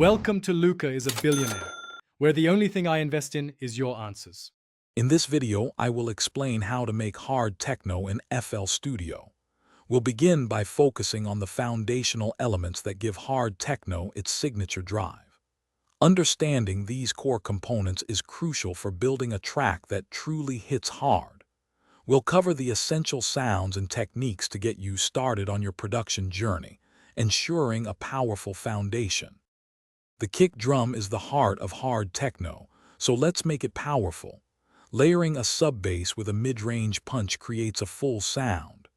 Welcome to Luca is a Billionaire, where the only thing I invest in is your answers. In this video, I will explain how to make hard techno in FL Studio. We'll begin by focusing on the foundational elements that give hard techno its signature drive. Understanding these core components is crucial for building a track that truly hits hard. We'll cover the essential sounds and techniques to get you started on your production journey, ensuring a powerful foundation. The kick drum is the heart of hard techno, so let's make it powerful. Layering a sub-bass with a mid-range punch creates a full sound.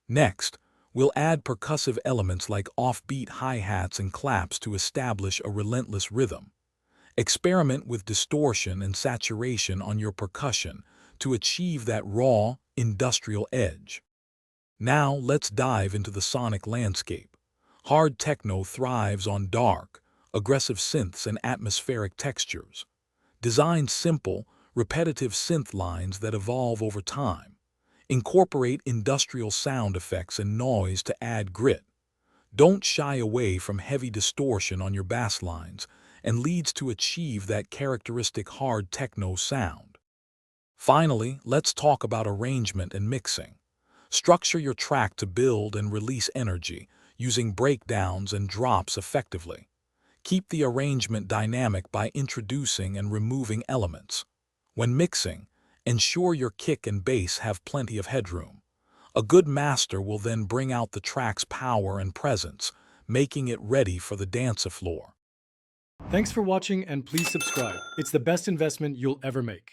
Next, we'll add percussive elements like offbeat hi-hats and claps to establish a relentless rhythm. Experiment with distortion and saturation on your percussion to achieve that raw, industrial edge. Now let's dive into the sonic landscape. Hard techno thrives on dark, aggressive synths and atmospheric textures. Design simple, repetitive synth lines that evolve over time. Incorporate industrial sound effects and noise to add grit. Don't shy away from heavy distortion on your bass lines and leads to achieve that characteristic hard techno sound. Finally, let's talk about arrangement and mixing. Structure your track to build and release energy, using breakdowns and drops effectively. Keep the arrangement dynamic by introducing and removing elements. When mixing, ensure your kick and bass have plenty of headroom. A good master will then bring out the track's power and presence, making it ready for the dance floor. Thanks for watching and please subscribe. It's the best investment you'll ever make.